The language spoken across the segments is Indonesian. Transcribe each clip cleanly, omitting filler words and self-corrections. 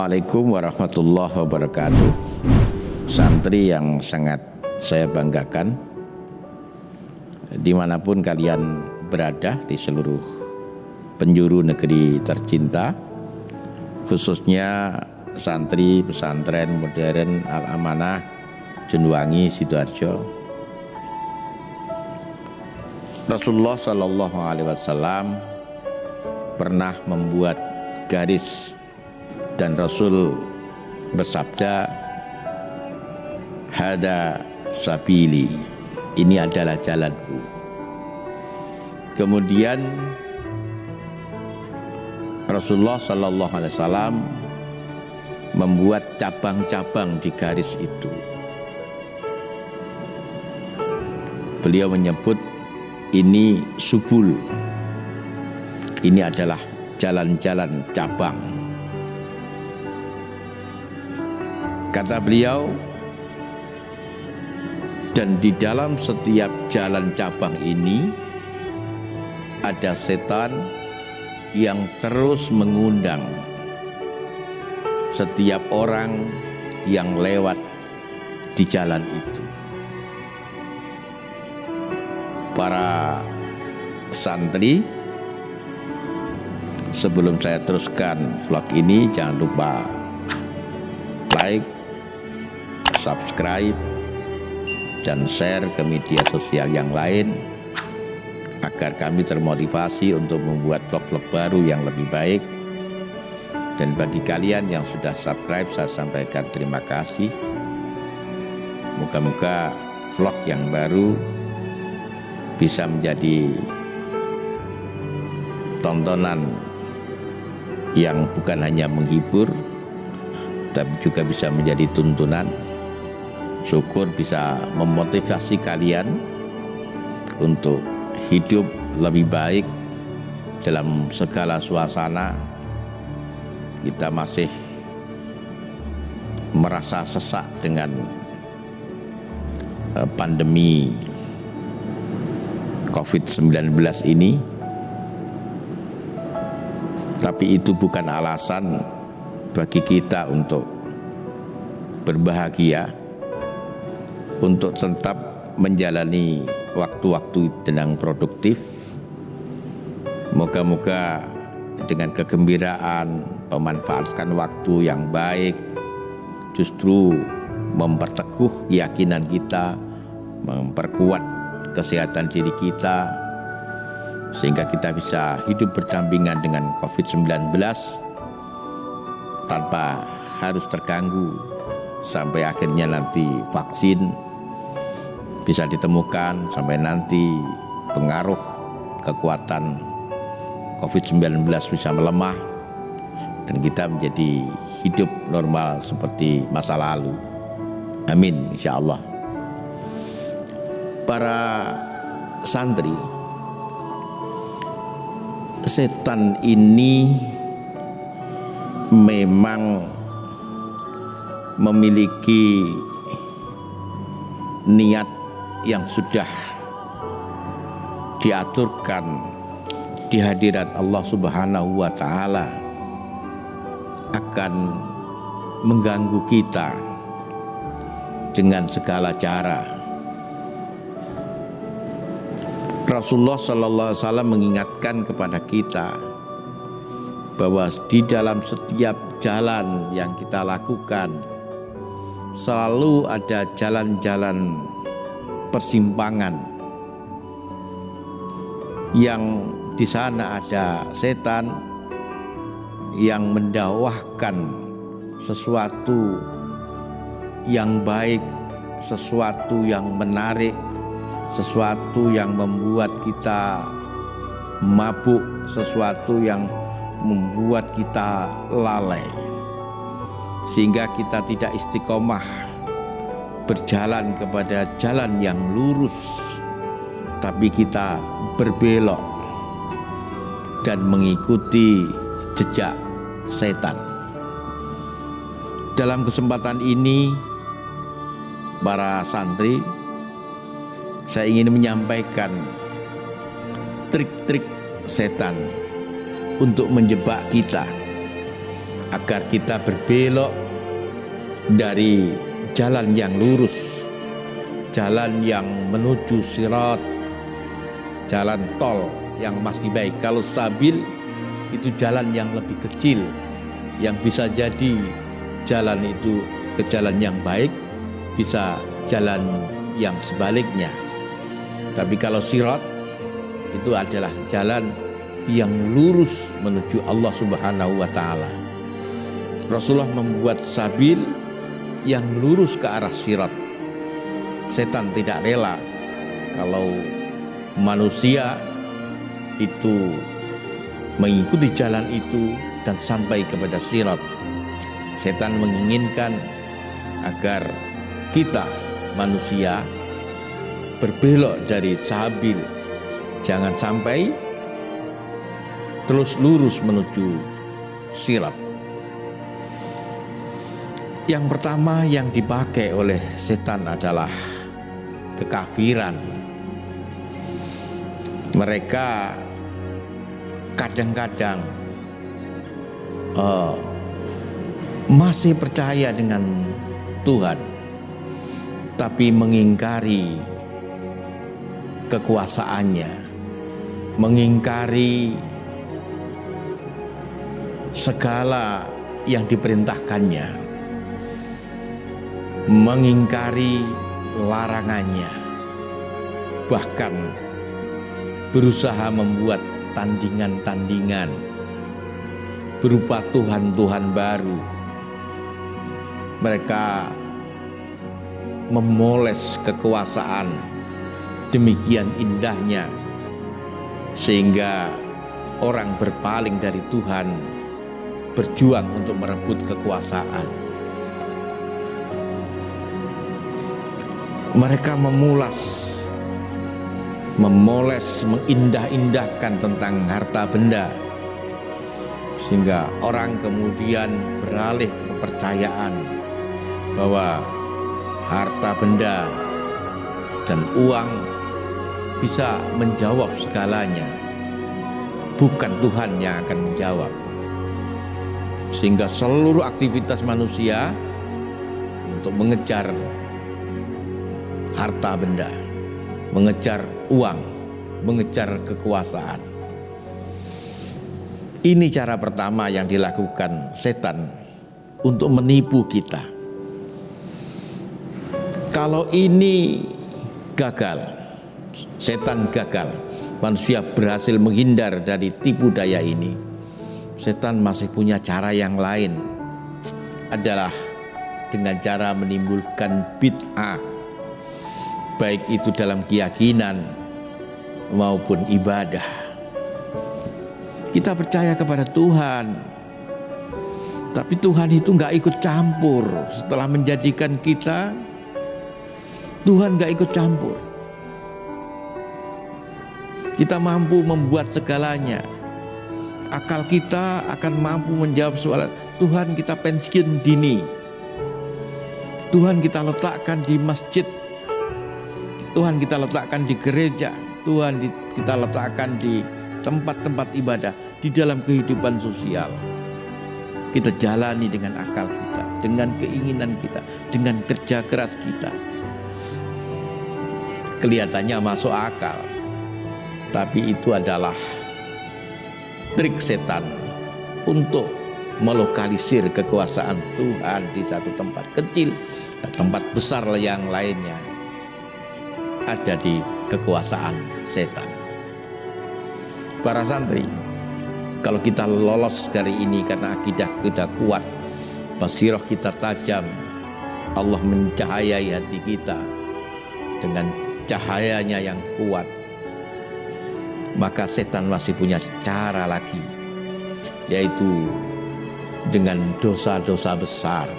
Assalamualaikum warahmatullahi wabarakatuh. Santri yang sangat saya banggakan, dimanapun kalian berada di seluruh penjuru negeri tercinta, khususnya santri pesantren modern Al-Amanah Jenuwangi Sidoarjo. Rasulullah Shallallahu Alaihi Wasallam pernah membuat garis dan Rasul bersabda, "Hada sabili," ini adalah jalanku. Kemudian Rasulullah Shallallahu Alaihi Wasallam membuat cabang-cabang di garis itu. Beliau menyebut ini subul, ini adalah jalan-jalan cabang. Kata beliau, dan di dalam setiap jalan cabang ini ada setan yang terus mengundang setiap orang yang lewat di jalan itu. Para santri, sebelum saya teruskan vlog ini, jangan lupa like, subscribe, dan share ke media sosial yang lain agar kami termotivasi untuk membuat vlog-vlog baru yang lebih baik. Dan bagi kalian yang sudah subscribe, saya sampaikan terima kasih. Moga-moga vlog yang baru bisa menjadi tontonan yang bukan hanya menghibur, tapi juga bisa menjadi tuntunan. Syukur bisa memotivasi kalian untuk hidup lebih baik dalam segala suasana. Kita masih merasa sesak dengan pandemi COVID-19 ini, tapi itu bukan alasan bagi kita untuk berbahagia, untuk tetap menjalani waktu-waktu dengan produktif. Moga-moga dengan kegembiraan, memanfaatkan waktu yang baik, justru memperteguh keyakinan kita, memperkuat kesehatan diri kita, sehingga kita bisa hidup berdampingan dengan COVID-19 tanpa harus terganggu sampai akhirnya nanti vaksin bisa ditemukan, sampai nanti pengaruh kekuatan COVID-19 bisa melemah dan kita menjadi hidup normal seperti masa lalu. Amin, insya Allah. Para santri, setan ini memang memiliki niat yang sudah diaturkan di hadirat Allah Subhanahu wa Ta'ala akan mengganggu kita dengan segala cara. Rasulullah Sallallahu Alaihi Wasallam mengingatkan kepada kita bahwa di dalam setiap jalan yang kita lakukan selalu ada jalan-jalan persimpangan yang di sana ada setan yang mendakwahkan sesuatu yang baik, sesuatu yang menarik, sesuatu yang membuat kita mabuk, sesuatu yang membuat kita lalai, sehingga kita tidak istiqomah berjalan kepada jalan yang lurus, tapi kita berbelok dan mengikuti jejak setan. Dalam kesempatan ini, para santri, saya ingin menyampaikan trik-trik setan untuk menjebak kita agar kita berbelok dari jalan yang lurus, jalan yang menuju sirat, jalan tol yang masih baik. Kalau sabil itu jalan yang lebih kecil, yang bisa jadi jalan itu ke jalan yang baik, bisa jalan yang sebaliknya. Tapi kalau sirat itu adalah jalan yang lurus menuju Allah Subhanahu wa Ta'ala. Rasulullah membuat sabil yang lurus ke arah sirat. Setan tidak rela kalau manusia itu mengikuti jalan itu dan sampai kepada sirat. Setan menginginkan agar kita manusia berbelok dari sabil, jangan sampai terus lurus menuju sirat. Yang pertama yang dipakai oleh setan adalah kekafiran. Mereka kadang-kadang masih percaya dengan Tuhan, tapi mengingkari kekuasaannya, mengingkari segala yang diperintahkannya, mengingkari larangannya, bahkan berusaha membuat tandingan-tandingan berupa Tuhan-Tuhan baru. Mereka memoles kekuasaan demikian indahnya sehingga orang berpaling dari Tuhan, berjuang untuk merebut kekuasaan. Mereka memoles, mengindah-indahkan tentang harta benda, sehingga orang kemudian beralih kepercayaan bahwa harta benda dan uang bisa menjawab segalanya, bukan Tuhan yang akan menjawab. Sehingga seluruh aktivitas manusia untuk mengejar harta benda, mengejar uang, mengejar kekuasaan. Ini cara pertama yang dilakukan setan untuk menipu kita. Kalau ini gagal, setan gagal, manusia berhasil menghindar dari tipu daya ini, setan masih punya cara yang lain, adalah dengan cara menimbulkan bid'ah, baik itu dalam keyakinan maupun ibadah. Kita percaya kepada Tuhan, tapi Tuhan itu gak ikut campur. Setelah menjadikan kita, Tuhan gak ikut campur. Kita mampu membuat segalanya. Akal kita akan mampu menjawab soal Tuhan. Kita pensiun dini, Tuhan kita letakkan di masjid, Tuhan kita letakkan di gereja, Tuhan kita letakkan di tempat-tempat ibadah, di dalam kehidupan sosial. Kita jalani dengan akal kita, dengan keinginan kita, dengan kerja keras kita. Kelihatannya masuk akal, tapi itu adalah trik setan untuk melokalisir kekuasaan Tuhan di satu tempat kecil, dan tempat besar yang lainnya ada di kekuasaan setan. Para santri, kalau kita lolos dari ini karena akidah kita kuat, basirah kita tajam, Allah mencahayai hati kita dengan cahayanya yang kuat, maka setan masih punya cara lagi, yaitu dengan dosa-dosa besar.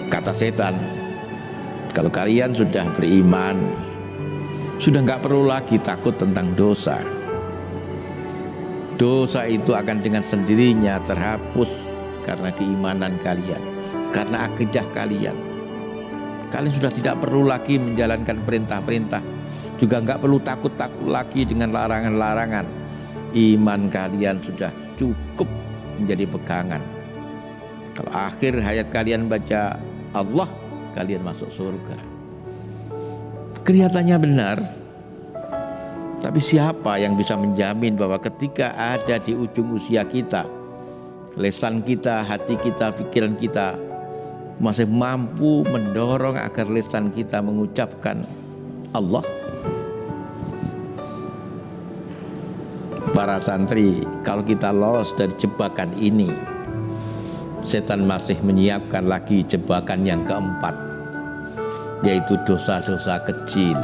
Kata setan, kalau kalian sudah beriman, sudah gak perlu lagi takut tentang dosa. Dosa itu akan dengan sendirinya terhapus karena keimanan kalian, karena akidah kalian. Kalian sudah tidak perlu lagi menjalankan perintah-perintah, juga gak perlu takut-takut lagi dengan larangan-larangan. iman kalian sudah cukup menjadi pegangan. Kalau akhir hayat kalian baca Allah, kalian masuk surga. Kelihatannya benar, tapi siapa yang bisa menjamin bahwa ketika ada di ujung usia kita, lisan kita, hati kita, pikiran kita masih mampu mendorong agar lisan kita mengucapkan Allah? Para santri, kalau kita lolos dari jebakan ini, setan masih menyiapkan lagi jebakan yang keempat, yaitu dosa-dosa kecil.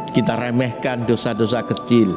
Kita remehkan dosa-dosa kecil.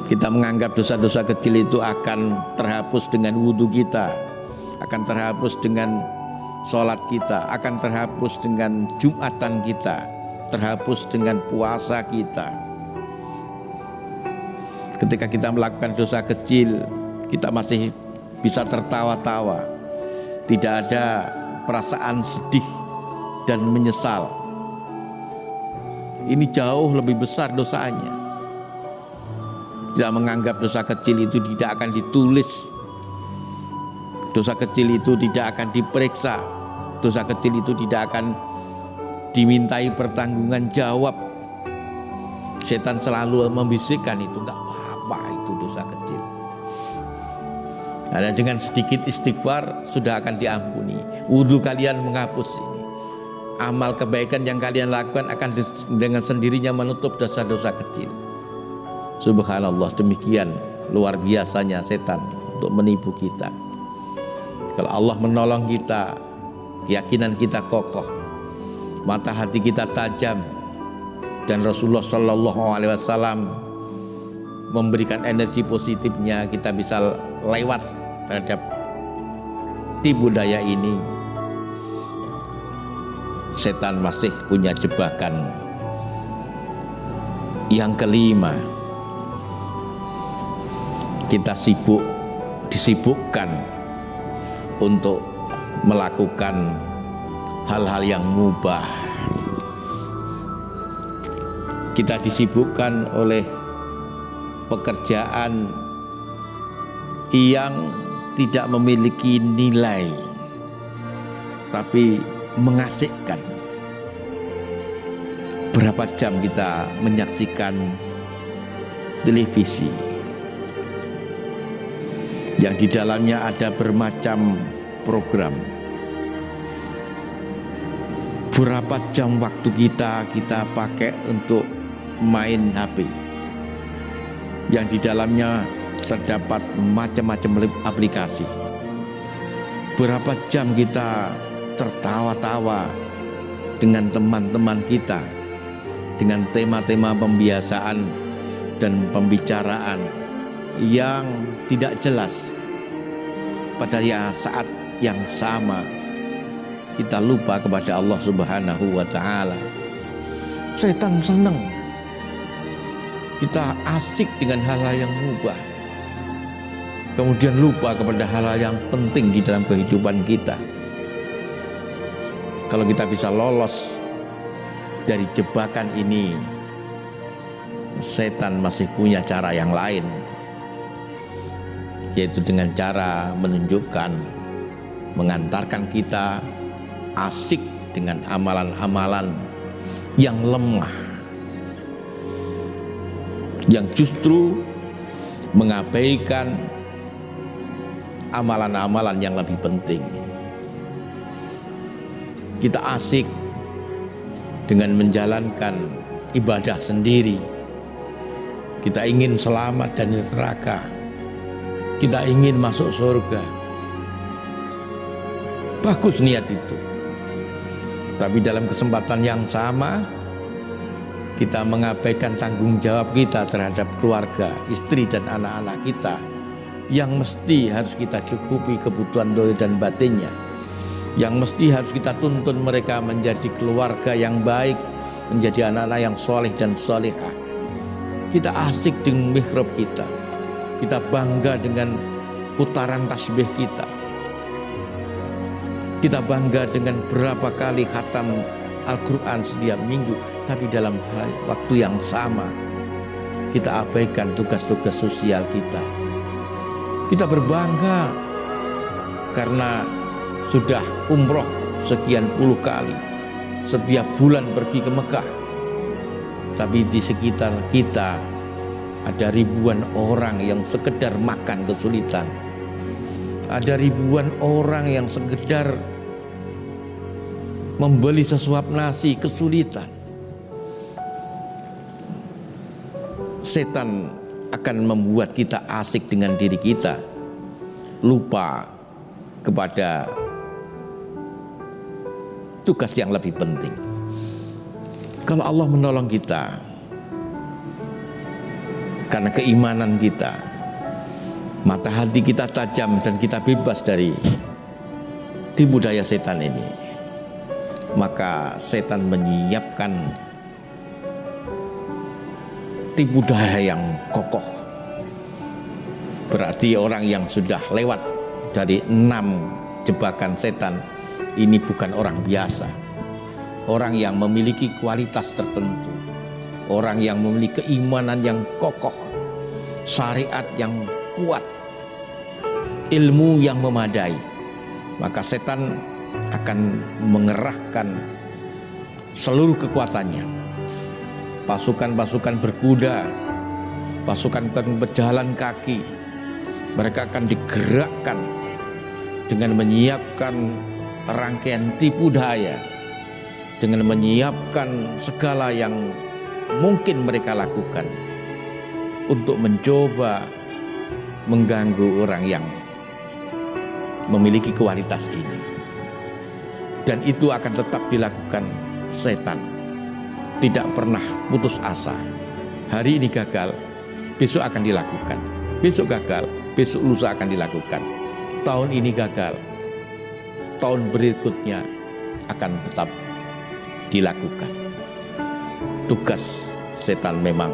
Kita menganggap dosa-dosa kecil itu akan terhapus dengan wudhu kita, akan terhapus dengan sholat kita, akan terhapus dengan jumatan kita, terhapus dengan puasa kita. Ketika kita melakukan dosa kecil, kita masih bisa tertawa-tawa, tidak ada perasaan sedih dan menyesal. Ini jauh lebih besar dosanya. Kita menganggap dosa kecil itu tidak akan ditulis, dosa kecil itu tidak akan diperiksa, dosa kecil itu tidak akan dimintai pertanggungan jawab. Setan selalu membisikkan itu, enggak apa-apa, itu dosa kecil. Nah, dengan sedikit istighfar sudah akan diampuni. Wudhu kalian menghapus ini. Amal kebaikan yang kalian lakukan akan dengan sendirinya menutup dosa-dosa kecil. Subhanallah, demikian luar biasanya setan untuk menipu kita. Kalau Allah menolong kita, keyakinan kita kokoh, mata hati kita tajam, dan Rasulullah SAW memberikan energi positifnya, kita bisa lewat terhadap tipu daya ini. Setan masih punya jebakan yang kelima. Kita disibukkan untuk melakukan hal-hal yang mubah. Kita disibukkan oleh pekerjaan yang tidak memiliki nilai, tapi mengasihkan. Berapa jam kita menyaksikan televisi yang di dalamnya ada bermacam program. Berapa jam waktu kita pakai untuk main HP yang di dalamnya terdapat macam-macam aplikasi. Berapa jam kita tertawa-tawa dengan teman-teman kita, dengan tema-tema pembiasaan dan pembicaraan yang tidak jelas. Pada saat yang sama kita lupa kepada Allah Subhanahu wa Ta'ala. Setan senang kita asik dengan hal-hal yang mubah, kemudian lupa kepada hal-hal yang penting di dalam kehidupan kita. Kalau kita bisa lolos dari jebakan ini, setan masih punya cara yang lain, yaitu dengan cara mengantarkan kita asik dengan amalan-amalan yang lemah, yang justru mengabaikan amalan-amalan yang lebih penting. Kita asik dengan menjalankan ibadah sendiri. Kita ingin selamat dari neraka. Kita ingin masuk surga. Bagus niat itu. Tapi dalam kesempatan yang sama, kita mengabaikan tanggung jawab kita terhadap keluarga, istri dan anak-anak kita, yang mesti harus kita cukupi kebutuhan dohir dan batinnya, yang mesti harus kita tuntun mereka menjadi keluarga yang baik, menjadi anak-anak yang soleh dan solehah. Kita asik dengan mihrab kita, kita bangga dengan putaran tasbih kita, kita bangga dengan berapa kali khatam Al-Quran setiap minggu. Tapi dalam waktu yang sama kita abaikan tugas-tugas sosial kita. Kita berbangga karena sudah umroh sekian puluh kali, setiap bulan pergi ke Mekah. Tapi di sekitar kita ada ribuan orang yang sekedar makan kesulitan. Ada ribuan orang yang sekedar membeli sesuap nasi kesulitan. Setan akan membuat kita asik dengan diri kita, lupa kepada tugas yang lebih penting. Kalau Allah menolong kita karena keimanan kita, mata hati kita tajam dan kita bebas dari tipu daya setan ini, maka setan menyiapkan tipu daya yang kokoh. Berarti orang yang sudah lewat dari 6 jebakan setan ini bukan orang biasa. Orang yang memiliki kualitas tertentu, orang yang memiliki keimanan yang kokoh, syariat yang kuat, ilmu yang memadai. Maka setan akan mengerahkan seluruh kekuatannya, pasukan-pasukan berkuda, pasukan berjalan kaki. Mereka akan digerakkan dengan menyiapkan rangkaian tipu daya, dengan menyiapkan segala yang mungkin mereka lakukan untuk mencoba mengganggu orang yang memiliki kualitas ini. Dan itu akan tetap dilakukan setan, tidak pernah putus asa. Hari ini gagal, besok akan dilakukan. Besok gagal, besok lusa akan dilakukan. Tahun ini gagal, tahun berikutnya akan tetap dilakukan. Tugas setan memang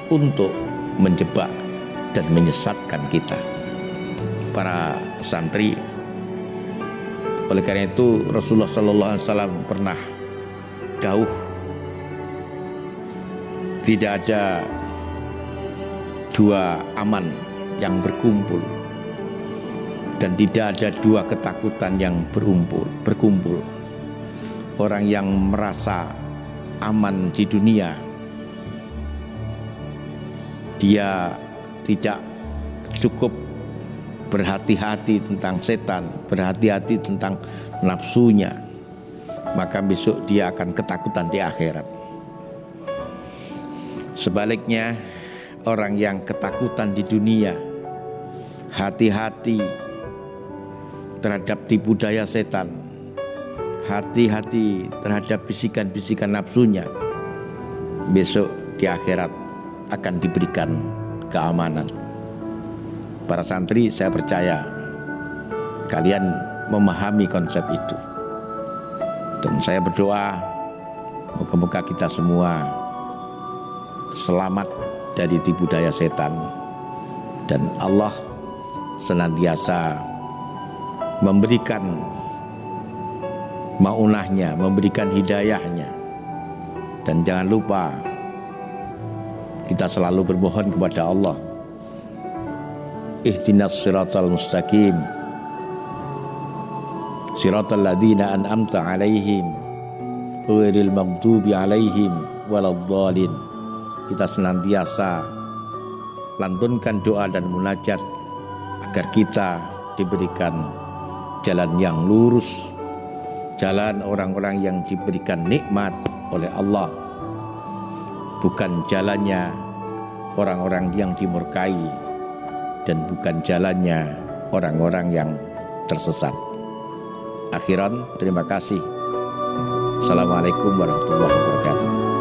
untuk menjebak dan menyesatkan kita, para santri. Oleh karena itu Rasulullah SAW pernah dawuh, tidak ada 2 aman yang berkumpul dan tidak ada 2 ketakutan yang berkumpul. Orang yang merasa aman di dunia, dia tidak cukup berhati-hati tentang setan, berhati-hati tentang nafsunya, maka besok dia akan ketakutan di akhirat. Sebaliknya, orang yang ketakutan di dunia, hati-hati terhadap tipu daya setan, hati-hati terhadap bisikan-bisikan nafsunya, besok di akhirat akan diberikan keamanan. Para santri, saya percaya kalian memahami konsep itu. Dan saya berdoa moga-moga kita semua selamat dari tipu daya setan, dan Allah senantiasa memberikan maunahnya, memberikan hidayahnya. Dan jangan lupa kita selalu bermohon kepada Allah, ihdinas siratal mustaqim, siratal ladzina an'amta alaihim ghairil maghdubi alaihim waladdallin. Kita senantiasa lantunkan doa dan munajat agar kita diberikan jalan yang lurus, jalan orang-orang yang diberikan nikmat oleh Allah, bukan jalannya orang-orang yang dimurkai, dan bukan jalannya orang-orang yang tersesat. Akhiran, terima kasih. Assalamualaikum warahmatullahi wabarakatuh.